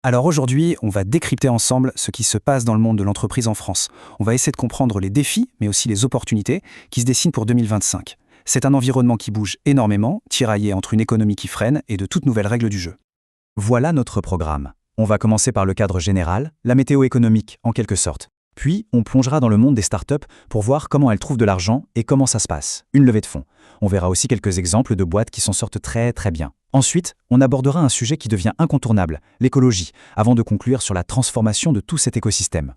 Alors aujourd'hui, on va décrypter ensemble ce qui se passe dans le monde de l'entreprise en France. On va essayer de comprendre les défis, mais aussi les opportunités qui se dessinent pour 2025. C'est un environnement qui bouge énormément, tiraillé entre une économie qui freine et de toutes nouvelles règles du jeu. Voilà notre programme. On va commencer par le cadre général, la météo économique en quelque sorte. Puis, on plongera dans le monde des startups pour voir comment elles trouvent de l'argent et comment ça se passe. Une levée de fonds. On verra aussi quelques exemples de boîtes qui s'en sortent très bien. Ensuite, on abordera un sujet qui devient incontournable, l'écologie, avant de conclure sur la transformation de tout cet écosystème.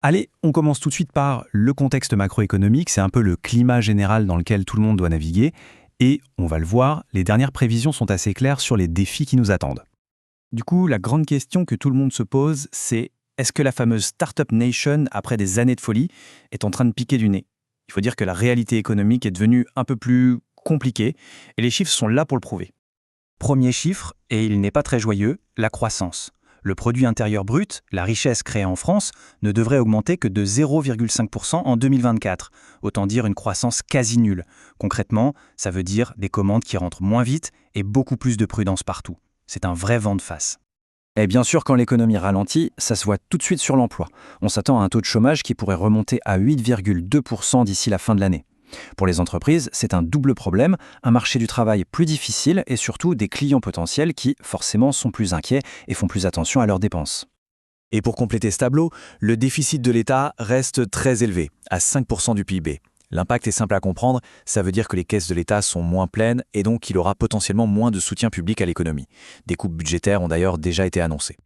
Allez, on commence tout de suite par le contexte macroéconomique, c'est un peu le climat général dans lequel tout le monde doit naviguer, et on va le voir, les dernières prévisions sont assez claires sur les défis qui nous attendent. Du coup, la grande question que tout le monde se pose, c'est est-ce que la fameuse Startup Nation, après des années de folie, est en train de piquer du nez? Il faut dire que la réalité économique est devenue un peu plus compliquée, et les chiffres sont là pour le prouver. Premier chiffre, et il n'est pas très joyeux, la croissance. Le produit intérieur brut, la richesse créée en France, ne devrait augmenter que de 0,5% en 2024. Autant dire une croissance quasi nulle. Concrètement, ça veut dire des commandes qui rentrent moins vite et beaucoup plus de prudence partout. C'est un vrai vent de face. Et bien sûr, quand l'économie ralentit, ça se voit tout de suite sur l'emploi. On s'attend à un taux de chômage qui pourrait remonter à 8,2% d'ici la fin de l'année. Pour les entreprises, c'est un double problème, un marché du travail plus difficile et surtout des clients potentiels qui, forcément, sont plus inquiets et font plus attention à leurs dépenses. Et pour compléter ce tableau, le déficit de l'État reste très élevé, à 5% du PIB. L'impact est simple à comprendre, ça veut dire que les caisses de l'État sont moins pleines et donc il aura potentiellement moins de soutien public à l'économie. Des coupes budgétaires ont d'ailleurs déjà été annoncées.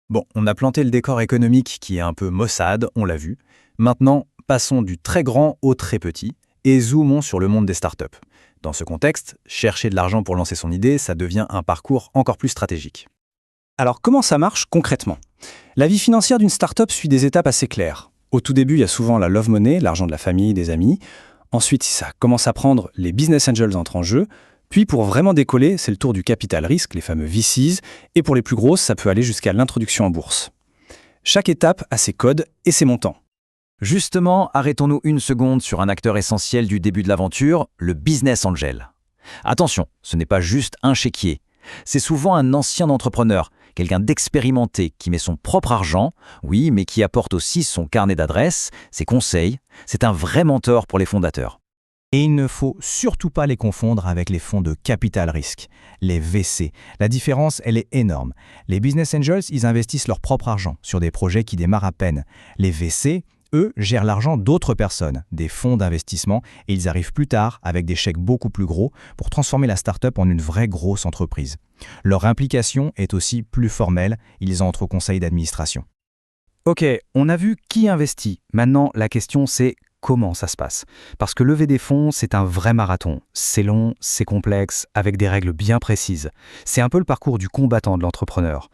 Bon, on a planté le décor économique qui est un peu maussade, on l'a vu. Maintenant, passons du très grand au très petit et zoomons sur le monde des startups. Dans ce contexte, chercher de l'argent pour lancer son idée, ça devient un parcours encore plus stratégique. Alors comment ça marche concrètement? La vie financière d'une startup suit des étapes assez claires. Au tout début, il y a souvent la love money, l'argent de la famille, des amis. Ensuite, si ça commence à prendre, les business angels entrent en jeu. Puis pour vraiment décoller, c'est le tour du capital risque, les fameux VCs. Et pour les plus grosses, ça peut aller jusqu'à l'introduction en bourse. Chaque étape a ses codes et ses montants. Justement, arrêtons-nous une seconde sur un acteur essentiel du début de l'aventure, le business angel. Attention, ce n'est pas juste un chéquier. C'est souvent un ancien entrepreneur, quelqu'un d'expérimenté qui met son propre argent, oui, mais qui apporte aussi son carnet d'adresses, ses conseils. C'est un vrai mentor pour les fondateurs. Et il ne faut surtout pas les confondre avec les fonds de capital risque, les VC. La différence, elle est énorme. Les business angels, ils investissent leur propre argent sur des projets qui démarrent à peine. Les VC, eux, gèrent l'argent d'autres personnes, des fonds d'investissement, et ils arrivent plus tard avec des chèques beaucoup plus gros pour transformer la start-up en une vraie grosse entreprise. Leur implication est aussi plus formelle, ils entrent au conseil d'administration. Ok, on a vu qui investit. Maintenant, la question c'est comment ça se passe. Parce que lever des fonds, c'est un vrai marathon. C'est long, c'est complexe, avec des règles bien précises. C'est un peu le parcours du combattant de l'entrepreneur.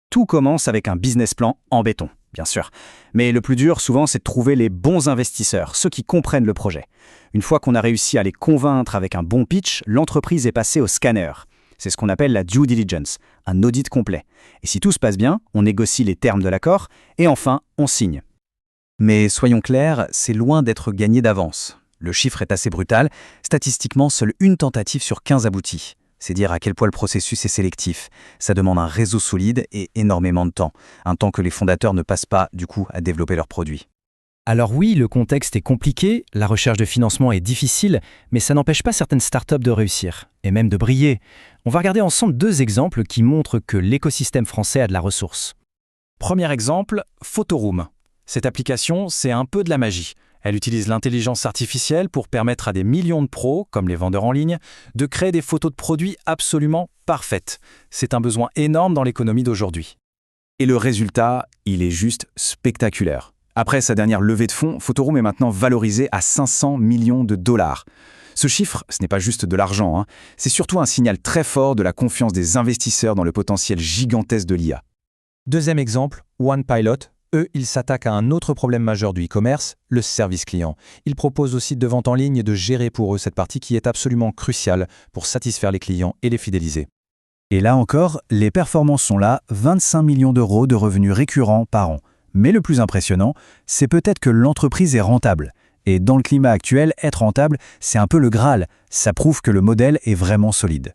Tout commence avec un business plan en béton, bien sûr. Mais le plus dur, souvent, c'est de trouver les bons investisseurs, ceux qui comprennent le projet. Une fois qu'on a réussi à les convaincre avec un bon pitch, l'entreprise est passée au scanner. C'est ce qu'on appelle la due diligence, un audit complet. Et si tout se passe bien, on négocie les termes de l'accord et enfin, on signe. Mais soyons clairs, c'est loin d'être gagné d'avance. Le chiffre est assez brutal. Statistiquement, seule une tentative sur 15 aboutit. C'est dire à quel point le processus est sélectif. Ça demande un réseau solide et énormément de temps. Un temps que les fondateurs ne passent pas, du coup, à développer leurs produits. Alors oui, le contexte est compliqué, la recherche de financement est difficile, mais ça n'empêche pas certaines startups de réussir, et même de briller. On va regarder ensemble deux exemples qui montrent que l'écosystème français a de la ressource. Premier exemple, Photoroom. Cette application, c'est un peu de la magie. Elle utilise l'intelligence artificielle pour permettre à des millions de pros, comme les vendeurs en ligne, de créer des photos de produits absolument parfaites. C'est un besoin énorme dans l'économie d'aujourd'hui. Et le résultat, il est juste spectaculaire. Après sa dernière levée de fonds, Photoroom est maintenant valorisé à 500 millions de dollars. Ce chiffre, ce n'est pas juste de l'argent, c'est surtout un signal très fort de la confiance des investisseurs dans le potentiel gigantesque de l'IA. Deuxième exemple, OnePilot. Eux, ils s'attaquent à un autre problème majeur du e-commerce, le service client. Ils proposent aux sites de vente en ligne de gérer pour eux cette partie qui est absolument cruciale pour satisfaire les clients et les fidéliser. Et là encore, les performances sont là, 25 millions d'euros de revenus récurrents par an. Mais le plus impressionnant, c'est peut-être que l'entreprise est rentable. Et dans le climat actuel, être rentable, c'est un peu le Graal. Ça prouve que le modèle est vraiment solide.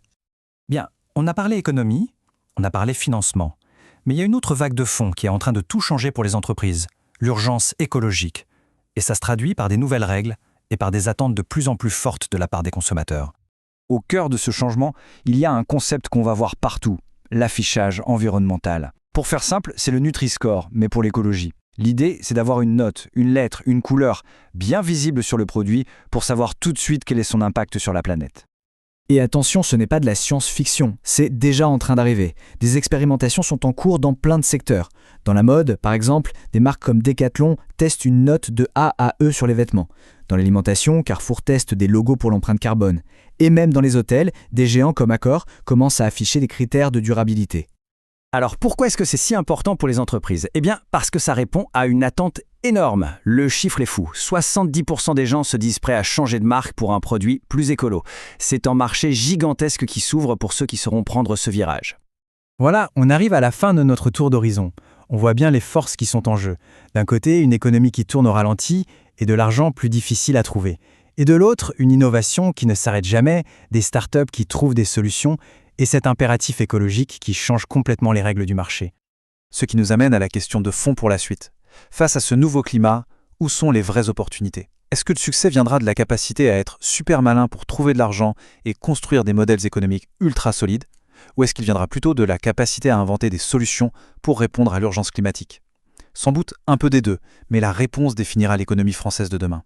Bien, on a parlé économie, on a parlé financement. Mais il y a une autre vague de fond qui est en train de tout changer pour les entreprises, l'urgence écologique. Et ça se traduit par des nouvelles règles et par des attentes de plus en plus fortes de la part des consommateurs. Au cœur de ce changement, il y a un concept qu'on va voir partout, l'affichage environnemental. Pour faire simple, c'est le Nutri-Score, mais pour l'écologie. L'idée, c'est d'avoir une note, une lettre, une couleur bien visible sur le produit pour savoir tout de suite quel est son impact sur la planète. Et attention, ce n'est pas de la science-fiction, c'est déjà en train d'arriver. Des expérimentations sont en cours dans plein de secteurs. Dans la mode, par exemple, des marques comme Decathlon testent une note de A à E sur les vêtements. Dans l'alimentation, Carrefour teste des logos pour l'empreinte carbone. Et même dans les hôtels, des géants comme Accor commencent à afficher des critères de durabilité. Alors pourquoi est-ce que c'est si important pour les entreprises? Eh bien parce que ça répond à une attente énorme. Le chiffre est fou. 70% des gens se disent prêts à changer de marque pour un produit plus écolo. C'est un marché gigantesque qui s'ouvre pour ceux qui sauront prendre ce virage. Voilà, on arrive à la fin de notre tour d'horizon. On voit bien les forces qui sont en jeu. D'un côté, une économie qui tourne au ralenti et de l'argent plus difficile à trouver. Et de l'autre, une innovation qui ne s'arrête jamais, des startups qui trouvent des solutions et cet impératif écologique qui change complètement les règles du marché. Ce qui nous amène à la question de fond pour la suite. Face à ce nouveau climat, où sont les vraies opportunités? Est-ce que le succès viendra de la capacité à être super malin pour trouver de l'argent et construire des modèles économiques ultra solides? Ou est-ce qu'il viendra plutôt de la capacité à inventer des solutions pour répondre à l'urgence climatique? Sans doute un peu des deux, mais la réponse définira l'économie française de demain.